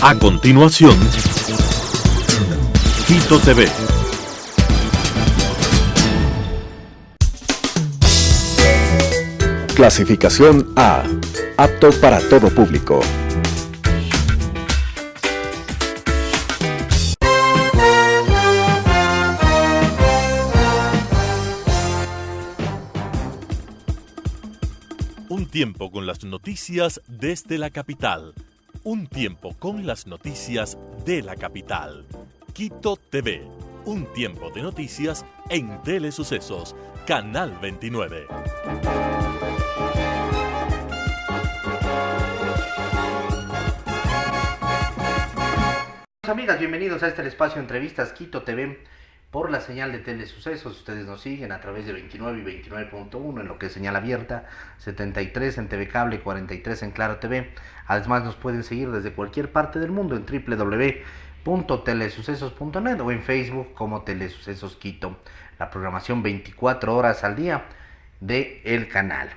A continuación, Quito TV. Clasificación A. Apto para todo público. Un tiempo con las noticias desde la capital. Un tiempo con las noticias de la capital. Quito TV. Un tiempo de noticias en Telesucesos, Canal 29. Amigas, bienvenidos a este espacio Entrevistas Quito TV por la señal de Telesucesos. Ustedes nos siguen a través de 29 y 29.1 en lo que es señal abierta, 73 en TV Cable, 43 en Claro TV. Además nos pueden seguir desde cualquier parte del mundo en www.telesucesos.net o en Facebook como Telesucesos Quito. La programación 24 horas al día de el canal.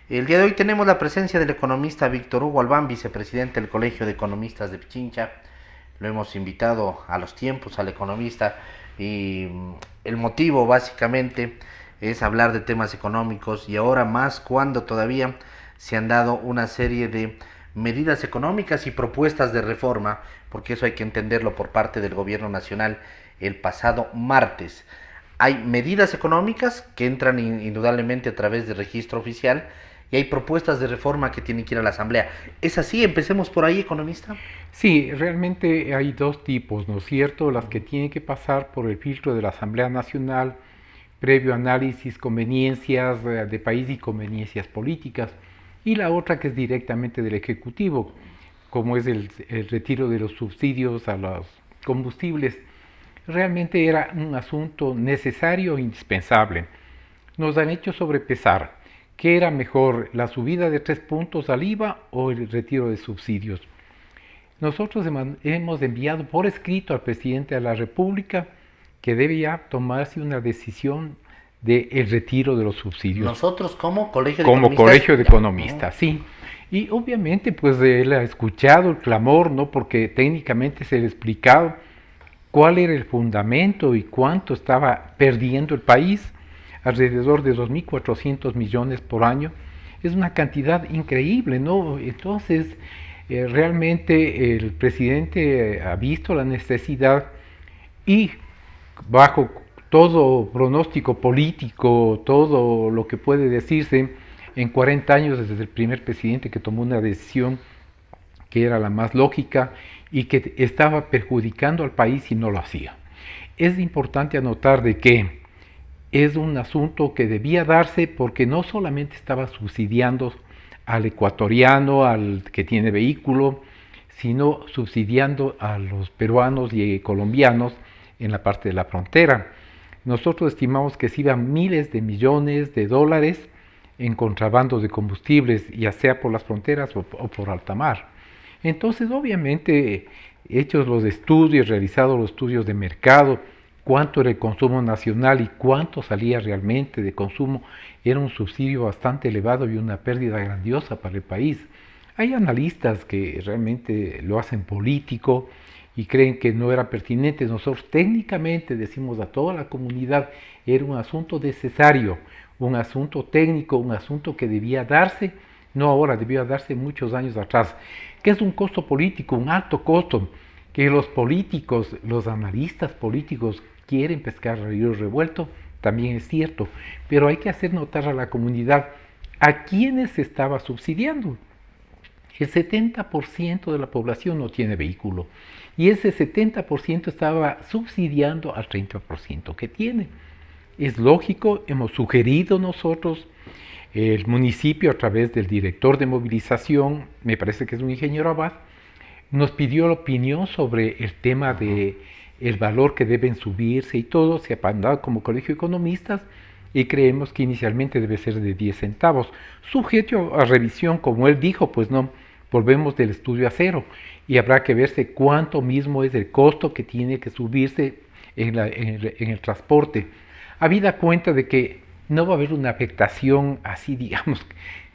El día de hoy tenemos la presencia del economista Víctor Hugo Albán, vicepresidente del Colegio de Economistas de Pichincha. Lo hemos invitado a los tiempos al economista y el motivo básicamente es hablar de temas económicos y ahora más cuando todavía se han dado una serie de medidas económicas y propuestas de reforma, porque eso hay que entenderlo por parte del gobierno nacional el pasado martes. Hay medidas económicas que entran indudablemente a través del registro oficial y hay propuestas de reforma que tienen que ir a la Asamblea. ¿Es así? Empecemos por ahí, economista. Sí, realmente hay dos tipos, ¿no es cierto? Las que tienen que pasar por el filtro de la Asamblea Nacional, previo análisis, conveniencias de país y conveniencias políticas, y la otra que es directamente del Ejecutivo, como es el retiro de los subsidios a los combustibles. Realmente era un asunto necesario e indispensable. Nos han hecho sobrepesar. ¿Qué era mejor, la subida de 3 puntos al IVA o el retiro de subsidios? Nosotros hemos enviado por escrito al presidente de la República que debe ya tomarse una decisión del retiro de los subsidios. Nosotros como Colegio de Economistas. Como Colegio de Economistas, sí. Y obviamente pues él ha escuchado el clamor, ¿no? Porque técnicamente se le ha explicado cuál era el fundamento y cuánto estaba perdiendo el país. Alrededor de 2.400 millones por año, es una cantidad increíble, ¿no? Entonces, realmente el presidente ha visto la necesidad y bajo todo pronóstico político, todo lo que puede decirse, en 40 años desde el primer presidente que tomó una decisión que era la más lógica y que estaba perjudicando al país si no lo hacía. Es importante anotar de que es un asunto que debía darse porque no solamente estaba subsidiando al ecuatoriano, al que tiene vehículo, sino subsidiando a los peruanos y colombianos en la parte de la frontera. Nosotros estimamos que se iban miles de millones de dólares en contrabando de combustibles, ya sea por las fronteras o por alta mar. Entonces, obviamente, hechos los estudios, realizados los estudios de mercado, cuánto era el consumo nacional y cuánto salía realmente de consumo, era un subsidio bastante elevado y una pérdida grandiosa para el país. Hay analistas que realmente lo hacen político y creen que no era pertinente. Nosotros técnicamente decimos a toda la comunidad, era un asunto necesario, un asunto técnico, un asunto que debía darse, no ahora, debía darse muchos años atrás, que es un costo político, un alto costo, que los políticos, los analistas políticos quieren pescar río revuelto, también es cierto, pero hay que hacer notar a la comunidad a quiénes se estaba subsidiando. El 70% de la población no tiene vehículo y ese 70% estaba subsidiando al 30% que tiene. Es lógico, hemos sugerido nosotros, el municipio a través del director de movilización, me parece que es un ingeniero Abad, nos pidió la opinión sobre el tema de el valor que deben subirse y todo, se ha mandado como Colegio de Economistas y creemos que inicialmente debe ser de 10 centavos. Sujeto a revisión, como él dijo, pues no, volvemos del estudio a cero y habrá que verse cuánto mismo es el costo que tiene que subirse en el transporte. Habida cuenta de que no va a haber una afectación así, digamos,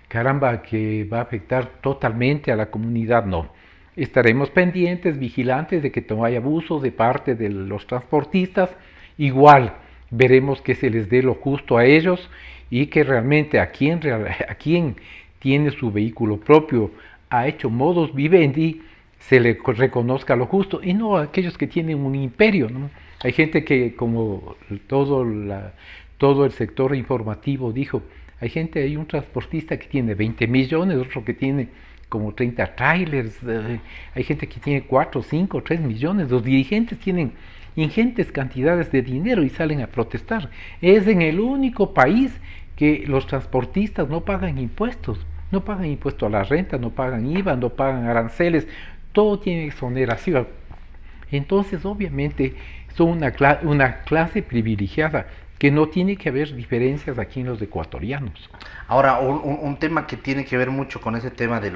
caramba, que va a afectar totalmente a la comunidad, no. estaremos pendientes, vigilantes de que no haya abuso de parte de los transportistas. Igual veremos que se les dé lo justo a ellos y que realmente a quien tiene su vehículo propio, ha hecho modus vivendi, se le reconozca lo justo, y no a aquellos que tienen un imperio, ¿no? Hay gente que, como todo el sector informativo dijo, hay un transportista que tiene 20 millones, otro que tiene como 30 trailers, hay gente que tiene 4, 5, 3 millones, los dirigentes tienen ingentes cantidades de dinero y salen a protestar. Es en el único país que los transportistas no pagan impuestos a la renta, no pagan IVA, no pagan aranceles, todo tiene exoneración. Entonces, obviamente, son una clase privilegiada, que no tiene que haber diferencias aquí en los ecuatorianos. Ahora, un tema que tiene que ver mucho con ese tema de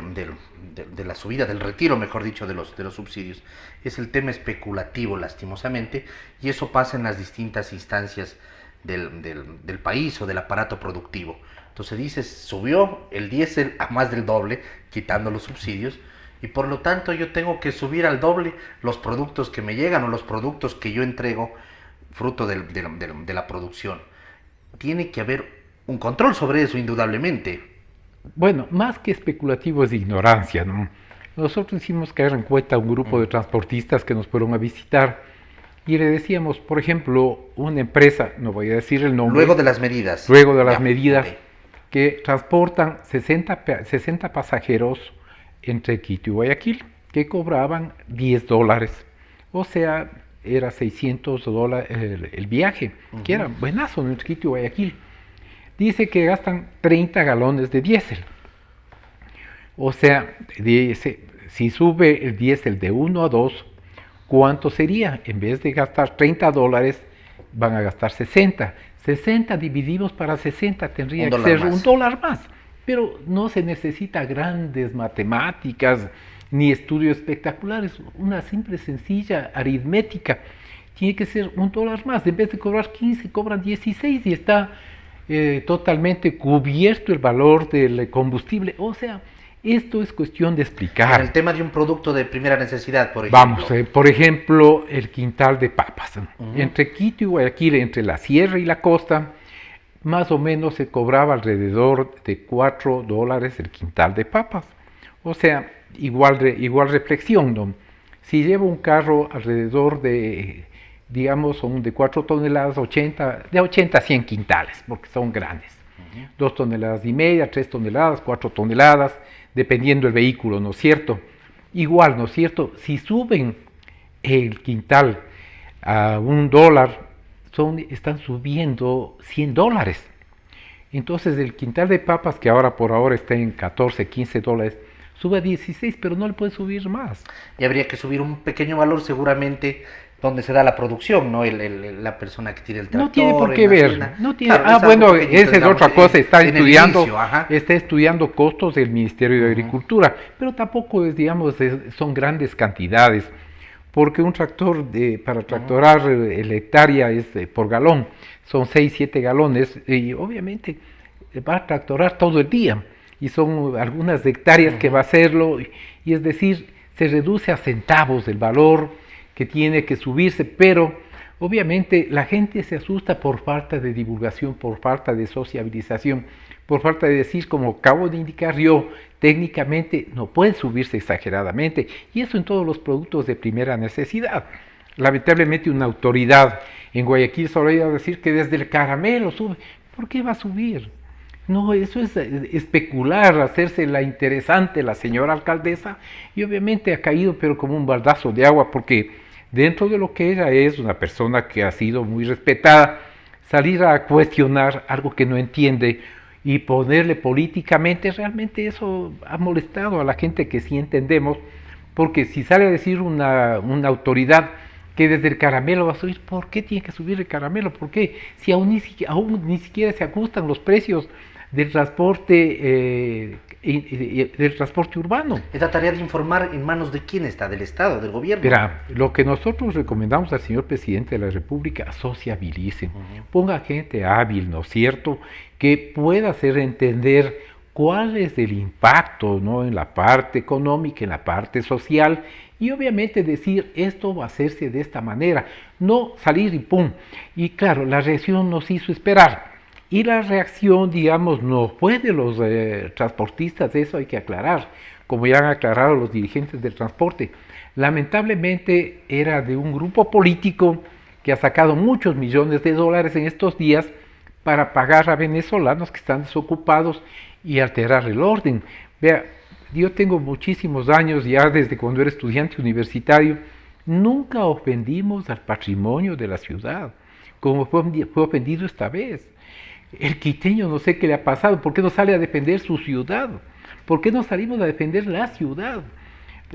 la subida, del retiro, mejor dicho, de los subsidios, es el tema especulativo, lastimosamente, y eso pasa en las distintas instancias del país o del aparato productivo. Entonces dices, subió el diésel a más del doble, quitando los subsidios, y por lo tanto yo tengo que subir al doble los productos que me llegan o los productos que yo entrego fruto de la producción. Tiene que haber un control sobre eso, indudablemente. Bueno, más que especulativo es ignorancia, ¿no? Nosotros hicimos caer en cuenta a un grupo de transportistas que nos fueron a visitar y le decíamos, por ejemplo, una empresa, no voy a decir el nombre. Luego de las medidas. Okay. Que transportan 60 pasajeros entre Quito y Guayaquil, que cobraban $10. O sea, era $600 el viaje, que era buenazo entre Quito y Guayaquil. Dice que gastan 30 galones de diésel. O sea, si sube el diésel de 1 a 2, ¿cuánto sería? En vez de gastar $30, van a gastar 60. 60 divididos para 60 tendría que ser $1 más. Pero no se necesita grandes matemáticas ni estudios espectaculares. Una simple, sencilla aritmética. Tiene que ser $1 más. En vez de cobrar 15, cobran 16 y está totalmente cubierto el valor del combustible. O sea, esto es cuestión de explicar. En el tema de un producto de primera necesidad, por ejemplo. Vamos, por ejemplo, el quintal de papas. Entre Quito y Guayaquil, entre la sierra y la costa, más o menos se cobraba alrededor de $4 el quintal de papas. O sea, igual reflexión, ¿no? Si llevo un carro alrededor de, digamos, son de 4 toneladas, de 80 a 100 quintales, porque son grandes. 2 toneladas y media, 3 toneladas, 4 toneladas, dependiendo del vehículo, ¿no es cierto? Igual, ¿no es cierto? Si suben el quintal a $1, están subiendo $100. Entonces el quintal de papas, que por ahora está en 14, $15, sube a 16, pero no le puede subir más. Y habría que subir un pequeño valor seguramente donde se da la producción, ¿no? La persona que tira el tractor. No tiene por qué ver. No tiene, claro, bueno, esa es otra cosa. Está está estudiando costos del Ministerio de Agricultura, pero tampoco son grandes cantidades, porque un tractor para tractorar la hectárea es por galón, son 6, 7 galones, y obviamente va a tractorar todo el día, y son algunas hectáreas que va a hacerlo, y es decir, se reduce a centavos el valor que tiene que subirse, pero obviamente la gente se asusta por falta de divulgación, por falta de sociabilización, por falta de decir, como acabo de indicar yo, técnicamente no puede subirse exageradamente, y eso en todos los productos de primera necesidad. Lamentablemente una autoridad en Guayaquil solo iba a decir que desde el caramelo sube. ¿Por qué va a subir? No, eso es especular, hacerse la interesante la señora alcaldesa, y obviamente ha caído pero como un baldazo de agua, porque dentro de lo que ella es una persona que ha sido muy respetada, salir a cuestionar algo que no entiende y ponerle políticamente, realmente eso ha molestado a la gente que sí entendemos, porque si sale a decir una autoridad que desde el caramelo va a subir, ¿por qué tiene que subir el caramelo? ¿Por qué? Si aún ni siquiera se ajustan los precios del transporte urbano. Esta tarea de informar, ¿en manos de quién está? ¿Del Estado, del gobierno? Mira, lo que nosotros recomendamos al señor presidente de la República, sociabilice, ponga gente hábil, ¿no es cierto?, que pueda hacer entender cuál es el impacto, ¿no?, en la parte económica, en la parte social, y obviamente decir esto va a hacerse de esta manera, no salir y pum. Y claro, la reacción nos hizo esperar. Y la reacción, digamos, no fue de los transportistas, eso hay que aclarar, como ya han aclarado los dirigentes del transporte. Lamentablemente era de un grupo político que ha sacado muchos millones de dólares en estos días para pagar a venezolanos que están desocupados y alterar el orden. Vea, yo tengo muchísimos años ya desde cuando era estudiante universitario, nunca ofendimos al patrimonio de la ciudad, como fue ofendido esta vez. El quiteño no sé qué le ha pasado, ¿por qué no sale a defender su ciudad? ¿Por qué no salimos a defender la ciudad?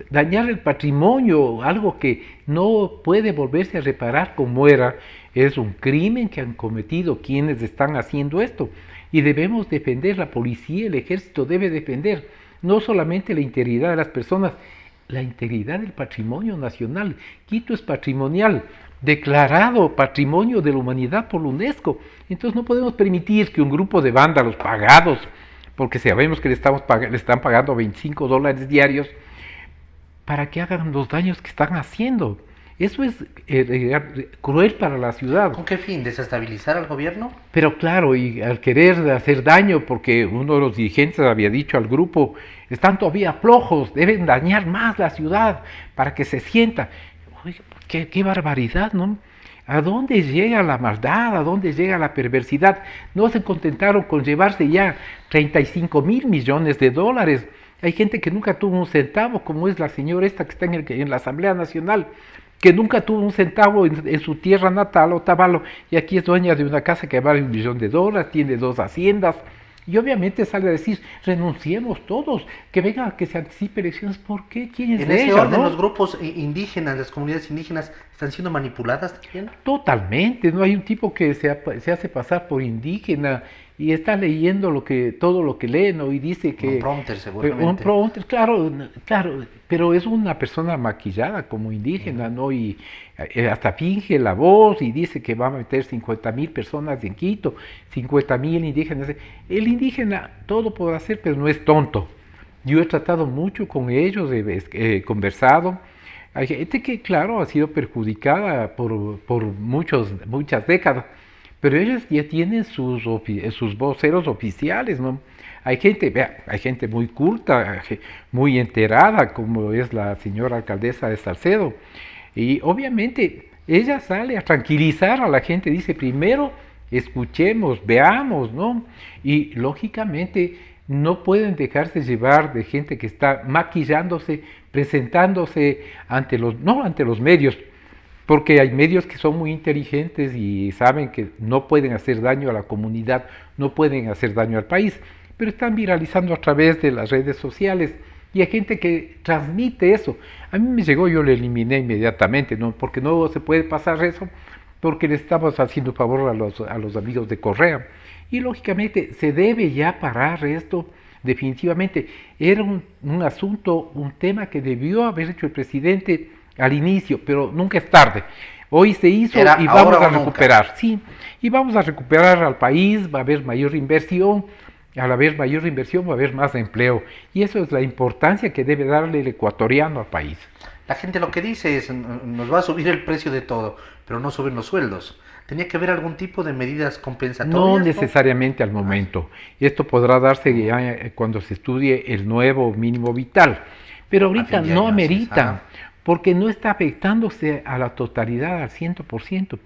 Dañar el patrimonio, algo que no puede volverse a reparar como era, es un crimen que han cometido quienes están haciendo esto. Y debemos defender, la policía, el ejército debe defender no solamente la integridad de las personas, la integridad del patrimonio nacional. Quito es patrimonial, declarado Patrimonio de la Humanidad por la UNESCO. Entonces no podemos permitir que un grupo de vándalos pagados, porque sabemos que le están pagando $25 diarios, para que hagan los daños que están haciendo. Eso es cruel para la ciudad. ¿Con qué fin? ¿Desestabilizar al gobierno? Pero claro, y al querer hacer daño, porque uno de los dirigentes había dicho al grupo, están todavía flojos, deben dañar más la ciudad para que se sienta. Oye, qué barbaridad, ¿no? ¿A dónde llega la maldad? ¿A dónde llega la perversidad? No se contentaron con llevarse ya 35 mil millones de dólares. Hay gente que nunca tuvo un centavo, como es la señora esta que está en la Asamblea Nacional, que nunca tuvo un centavo en su tierra natal, Otavalo, y aquí es dueña de una casa que vale $1 millón, tiene 2 haciendas, y obviamente sale a decir, renunciemos todos, que venga, que se anticipe elecciones. ¿Por qué? ¿Quién es en de ese ella, orden, no? los grupos indígenas, las comunidades indígenas, ¿están siendo manipuladas también? Totalmente, no hay un tipo que se hace pasar por indígena y está leyendo todo lo que lee, ¿no? Y dice que... Un prompter, seguramente. Un prompter, claro, pero es una persona maquillada como indígena, ¿no? Y hasta finge la voz y dice que va a meter 50,000 personas en Quito, 50,000 indígenas. El indígena todo podrá hacer, pero no es tonto. Yo he tratado mucho con ellos, he conversado. Hay gente que, claro, ha sido perjudicada por muchas décadas, pero ellos ya tienen sus voceros oficiales, ¿no? Hay gente muy culta, muy enterada, como es la señora alcaldesa de Salcedo, y obviamente ella sale a tranquilizar a la gente, dice, primero escuchemos, veamos, ¿no? Y lógicamente no pueden dejarse llevar de gente que está maquillándose, presentándose no ante los medios, porque hay medios que son muy inteligentes y saben que no pueden hacer daño a la comunidad, no pueden hacer daño al país, pero están viralizando a través de las redes sociales y hay gente que transmite eso. A mí me llegó, yo lo eliminé inmediatamente, ¿no? Porque no se puede pasar eso, porque le estamos haciendo favor a los amigos de Correa. Y lógicamente se debe ya parar esto definitivamente. Era un asunto, un tema que debió haber hecho el presidente al inicio, pero nunca es tarde. Hoy se hizo y vamos a recuperar. Sí, y vamos a recuperar al país, va a haber mayor inversión, al haber mayor inversión va a haber más empleo. Y eso es la importancia que debe darle el ecuatoriano al país. La gente lo que dice es, nos va a subir el precio de todo, pero no suben los sueldos. ¿Tenía que haber algún tipo de medidas compensatorias? No necesariamente al momento. Esto podrá darse ya cuando se estudie el nuevo mínimo vital. Pero ahorita no amerita, porque no está afectándose a la totalidad, al 100%.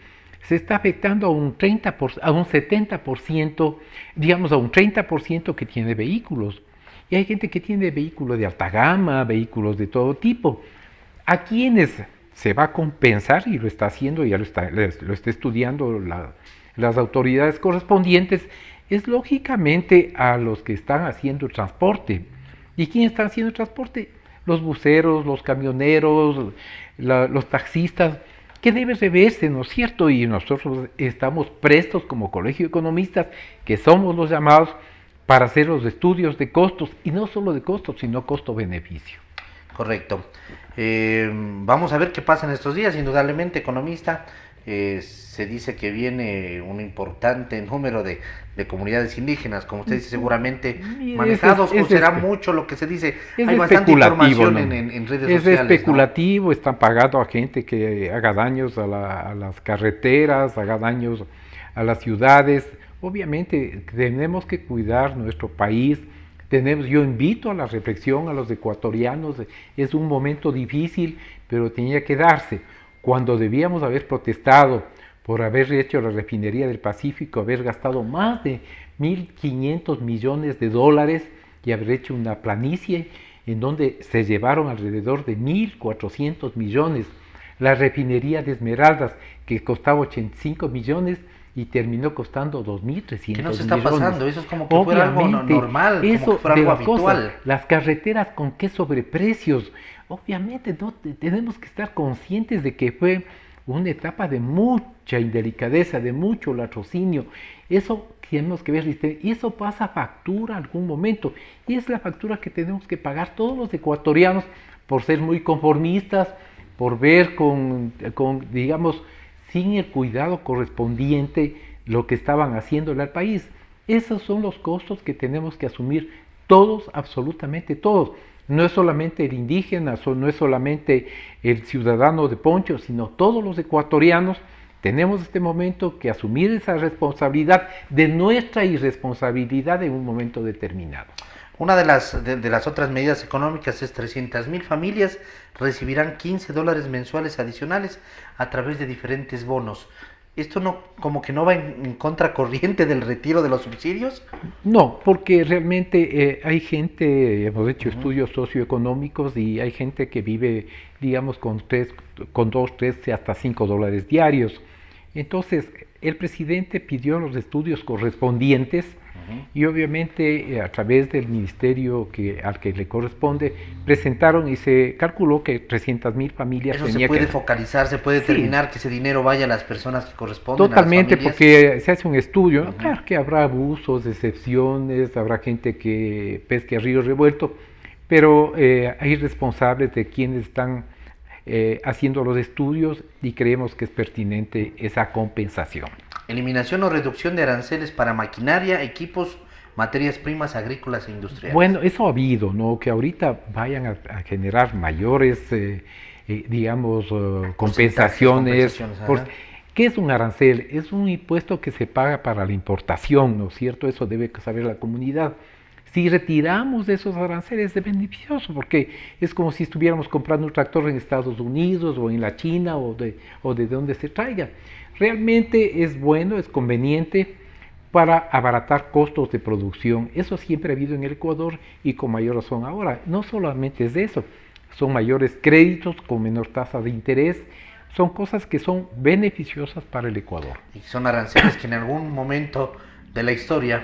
Se está afectando a un 70%, digamos a un 30% que tiene vehículos. Y hay gente que tiene vehículos de alta gama, vehículos de todo tipo. A quienes se va a compensar, y lo está haciendo, ya lo está estudiando las autoridades correspondientes, es lógicamente a los que están haciendo el transporte. ¿Y quiénes están haciendo el transporte? Los buceros, los camioneros, los taxistas, que debe reverse, ¿no es cierto? Y nosotros estamos prestos como Colegio de Economistas, que somos los llamados para hacer los estudios de costos, y no solo de costos, sino costo-beneficio. Correcto. Vamos a ver qué pasa en estos días, indudablemente, economista. se dice que viene un importante número de comunidades indígenas, como usted dice, seguramente manejados, o será mucho lo que se dice. Hay bastante información, ¿no?, en redes sociales. Es especulativo, ¿no? Están pagando a gente que haga daños a las carreteras, haga daños a las ciudades. Obviamente tenemos que cuidar nuestro país. Yo invito a la reflexión a los ecuatorianos. Es un momento difícil, pero tenía que darse. Cuando debíamos haber protestado por haber hecho la refinería del Pacífico, haber gastado más de 1.500 millones de dólares y haber hecho una planicie en donde se llevaron alrededor de 1.400 millones. La refinería de Esmeraldas, que costaba 85 millones y terminó costando 2.300 millones. ¿Qué nos está pasando? Eso es como que fuera algo normal, eso, como que fuera algo habitual. Cosas, las carreteras con qué sobreprecios. Obviamente no tenemos que estar conscientes de que fue una etapa de mucha indelicadeza, de mucho latrocinio. Eso tenemos que ver, y eso pasa factura algún momento, y es la factura que tenemos que pagar todos los ecuatorianos por ser muy conformistas, por ver digamos, sin el cuidado correspondiente lo que estaban haciéndole al país. Esos son los costos que tenemos que asumir todos, absolutamente todos. No es solamente el indígena, no es solamente el ciudadano de poncho, sino todos los ecuatorianos tenemos este momento que asumir esa responsabilidad de nuestra irresponsabilidad en un momento determinado. Una de las otras medidas económicas es 300,000 familias recibirán $15 mensuales adicionales a través de diferentes bonos. ¿Esto no, como que no va en contracorriente del retiro de los subsidios? No, porque realmente hay gente, hemos hecho estudios socioeconómicos y hay gente que vive, digamos, con 2, 3, hasta $5 diarios. Entonces, el presidente pidió los estudios correspondientes y obviamente a través del ministerio al que le corresponde presentaron y se calculó que 300,000 familias eso se puede focalizar, se puede determinar que ese dinero vaya a las personas que corresponden. Totalmente, a las porque se hace un estudio. Claro que habrá abusos, excepciones, habrá gente que pesque a río revuelto, pero hay responsables de quienes están haciendo los estudios y creemos que es pertinente esa compensación. Eliminación o reducción de aranceles para maquinaria, equipos, materias primas agrícolas e industriales. Bueno, eso ha habido, ¿no? Que ahorita vayan a generar mayores, digamos, compensaciones. ¿Qué es un arancel? Es un impuesto que se paga para la importación, ¿no es cierto? Eso debe saber la comunidad. Si retiramos esos aranceles es beneficioso, porque es como si estuviéramos comprando un tractor en Estados Unidos o en la China o de donde se traiga. Realmente es bueno, es conveniente para abaratar costos de producción. Eso siempre ha habido en el Ecuador y con mayor razón ahora. No solamente es eso, son mayores créditos con menor tasa de interés. Son cosas que son beneficiosas para el Ecuador. Y son aranceles que en algún momento de la historia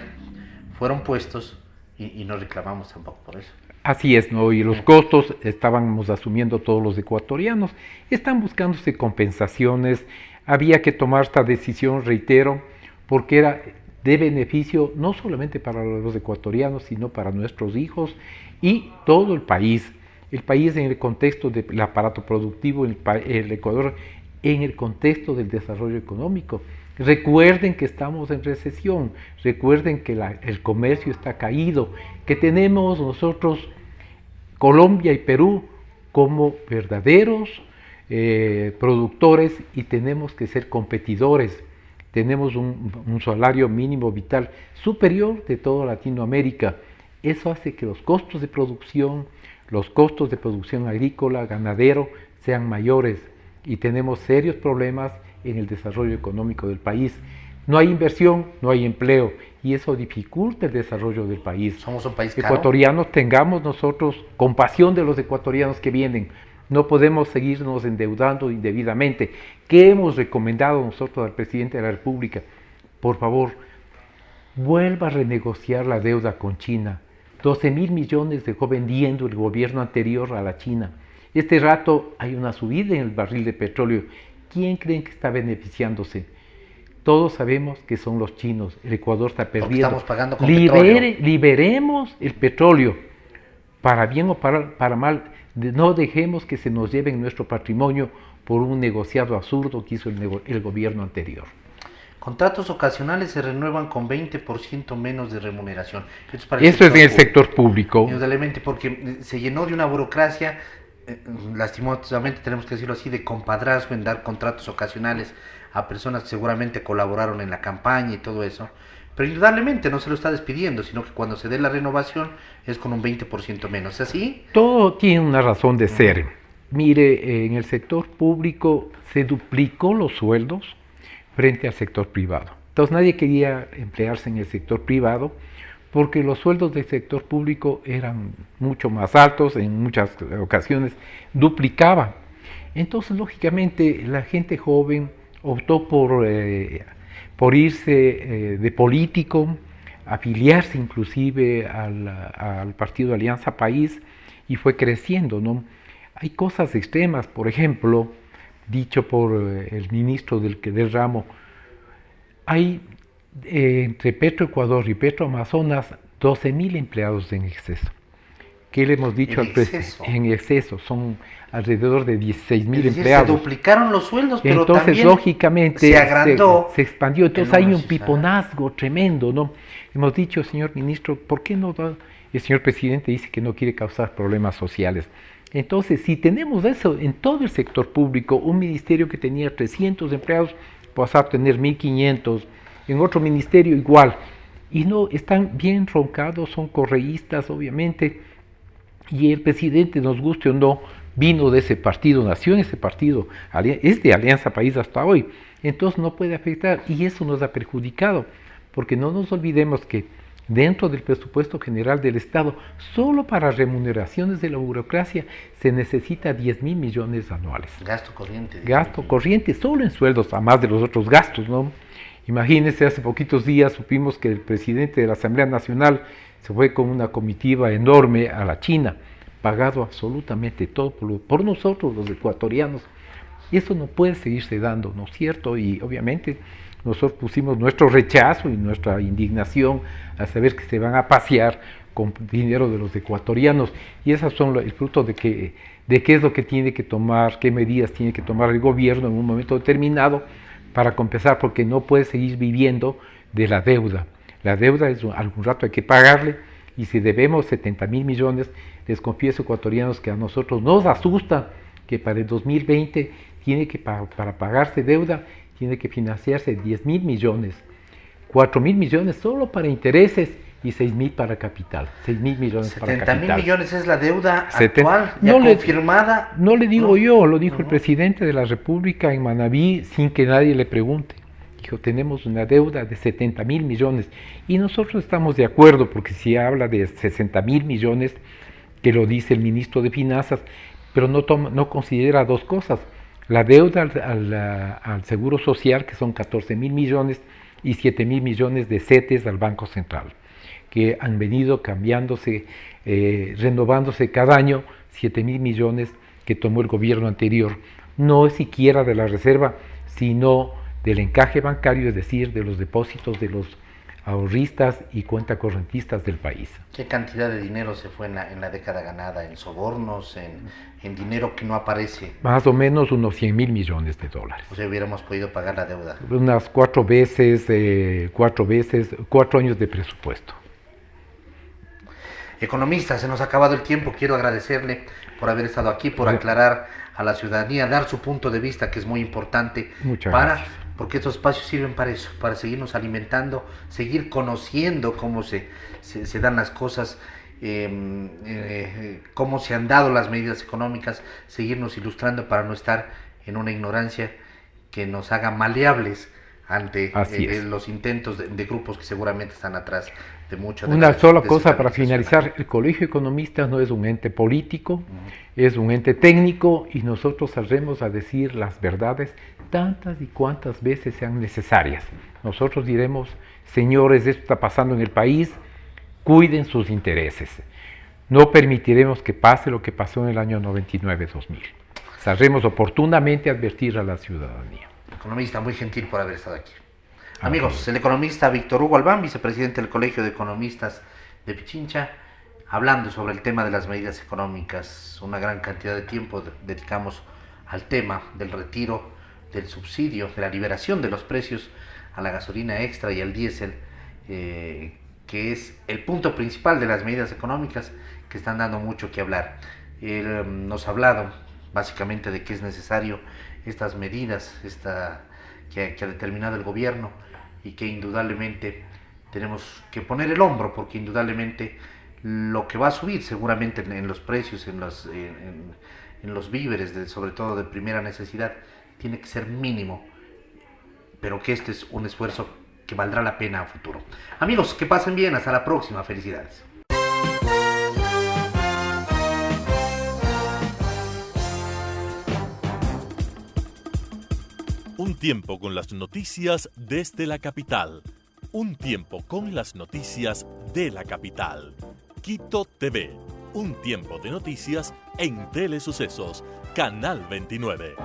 fueron puestos y no reclamamos tampoco por eso. Así es, ¿no? Y los costos estábamos asumiendo todos los ecuatorianos. Están buscándose compensaciones. Había que tomar esta decisión, reitero, porque era de beneficio no solamente para los ecuatorianos, sino para nuestros hijos y todo el país. El país en el contexto del aparato productivo, el Ecuador en el contexto del desarrollo económico. Recuerden que estamos en recesión, recuerden que el comercio está caído, que tenemos nosotros Colombia y Perú como verdaderos productores y tenemos que ser competidores. Tenemos un salario mínimo vital superior de toda Latinoamérica. Eso hace que los costos de producción agrícola, ganadero, sean mayores y tenemos serios problemas en el desarrollo económico del país. No hay inversión, no hay empleo y eso dificulta el desarrollo del país. Somos un país caro. Ecuatorianos, tengamos nosotros compasión de los ecuatorianos que vienen. No podemos seguirnos endeudando indebidamente. ¿Qué hemos recomendado nosotros al presidente de la República? Por favor, vuelva a renegociar la deuda con China. 12,000 millones dejó vendiendo el gobierno anterior a la China. Este rato hay una subida en el barril de petróleo. ¿Quién creen que está beneficiándose? Todos sabemos que son los chinos. El Ecuador está perdiendo. Porque estamos pagando con petróleo. Liberemos el petróleo. Para bien o para mal, No dejemos que se nos lleven nuestro patrimonio por un negociado absurdo que hizo el gobierno anterior. Contratos ocasionales se renuevan con 20% menos de remuneración. Esto es en el sector público. Indudablemente, porque se llenó de una burocracia, lastimosamente tenemos que decirlo así, de compadrazgo en dar contratos ocasionales a personas que seguramente colaboraron en la campaña y todo eso. Pero indudablemente no se lo está despidiendo, sino que cuando se dé la renovación es con un 20% menos. ¿Es así? Todo tiene una razón de ser. Mire, en el sector público se duplicó los sueldos frente al sector privado. Entonces nadie quería emplearse en el sector privado porque los sueldos del sector público eran mucho más altos, en muchas ocasiones duplicaban. Entonces, lógicamente, la gente joven optó por irse de político, afiliarse inclusive al partido Alianza País, y fue creciendo, ¿no? Hay cosas extremas, por ejemplo, dicho por el ministro del ramo, hay entre Petroecuador y Petroamazonas 12.000 empleados en exceso. ¿Qué le hemos dicho al presidente? En exceso, son alrededor de 16.000 empleados. Se duplicaron los sueldos, pero entonces, también lógicamente, se agrandó. Se expandió. Entonces hay un piponazgo tremendo, ¿no? Hemos dicho, señor ministro, ¿por qué no da? El señor presidente dice que no quiere causar problemas sociales. Entonces, si tenemos eso en todo el sector público, un ministerio que tenía 300 empleados, pasa a tener 1.500, en otro ministerio igual, y no, están bien roncados, son correístas, obviamente, y el presidente, nos guste o no, vino de ese partido, nació en ese partido, es de Alianza País hasta hoy, entonces no puede afectar, y eso nos ha perjudicado, porque no nos olvidemos que dentro del presupuesto general del Estado, solo para remuneraciones de la burocracia, se necesita 10.000 millones anuales. Gasto corriente. Gasto corriente, solo en sueldos, además de los otros gastos, ¿no? Imagínense, hace poquitos días supimos que el presidente de la Asamblea Nacional se fue con una comitiva enorme a la China, pagado absolutamente todo por nosotros, los ecuatorianos. Y eso no puede seguirse dando, ¿no es cierto? Y obviamente nosotros pusimos nuestro rechazo y nuestra indignación al saber que se van a pasear con dinero de los ecuatorianos, y esas son el fruto de qué es lo que tiene que tomar, qué medidas tiene que tomar el gobierno en un momento determinado para compensar, porque no puede seguir viviendo de la deuda. La deuda es algún rato hay que pagarle, y si debemos 70.000 millones, les confieso, ecuatorianos, que a nosotros nos asusta que para el 2020 tiene que, para pagarse deuda, tiene que financiarse 10.000 millones, 4.000 millones solo para intereses y 6.000 para capital, 6.000 millones para capital. 70.000 millones es la deuda actual, ya confirmada. No le digo yo, lo dijo el presidente de la República en Manabí sin que nadie le pregunte. Dijo, tenemos una deuda de 70.000 millones y nosotros estamos de acuerdo, porque si habla de 60.000 millones, que lo dice el ministro de Finanzas, pero no considera dos cosas: la deuda al Seguro Social, que son 14.000 millones, y 7.000 millones de CETES al Banco Central, que han venido cambiándose, renovándose cada año, 7.000 millones que tomó el gobierno anterior, no es siquiera de la reserva, sino del encaje bancario, es decir, de los depósitos de los ahorristas y cuentacorrentistas del país. ¿Qué cantidad de dinero se fue en la década ganada? ¿En sobornos? ¿En dinero que no aparece? Más o menos unos 100.000 millones de dólares. O sea, hubiéramos podido pagar la deuda. Unas 4 años de presupuesto. Economista, se nos ha acabado el tiempo. Quiero agradecerle por haber estado aquí, por aclarar a la ciudadanía, dar su punto de vista, que es muy importante. Muchas gracias. Porque estos espacios sirven para eso, para seguirnos alimentando, seguir conociendo cómo se dan las cosas, cómo se han dado las medidas económicas, seguirnos ilustrando para no estar en una ignorancia que nos haga maleables ante los intentos de grupos que seguramente están atrás de mucho. Una sola cosa para finalizar: el Colegio de Economistas no es un ente político, es un ente técnico, y nosotros saldremos a decir las verdades tantas y cuantas veces sean necesarias. Nosotros diremos: señores, esto está pasando en el país, cuiden sus intereses. No permitiremos que pase lo que pasó en el año 99-2000. Saldremos oportunamente a advertir a la ciudadanía. Economista, muy gentil por haber estado aquí. Amigos, el economista Víctor Hugo Albán, vicepresidente del Colegio de Economistas de Pichincha, hablando sobre el tema de las medidas económicas. Una gran cantidad de tiempo dedicamos al tema del retiro del subsidio, de la liberación de los precios a la gasolina extra y al diésel, que es el punto principal de las medidas económicas que están dando mucho que hablar. Él nos ha hablado básicamente de que es necesario estas medidas que ha determinado el gobierno, y que indudablemente tenemos que poner el hombro, porque indudablemente lo que va a subir seguramente en los precios, en los víveres, sobre todo de primera necesidad, tiene que ser mínimo, pero que este es un esfuerzo que valdrá la pena a futuro. Amigos, que pasen bien, hasta la próxima, felicidades. Un tiempo con las noticias desde la capital. Un tiempo con las noticias de la capital. Quito TV. Un tiempo de noticias en Telesucesos, Canal 29.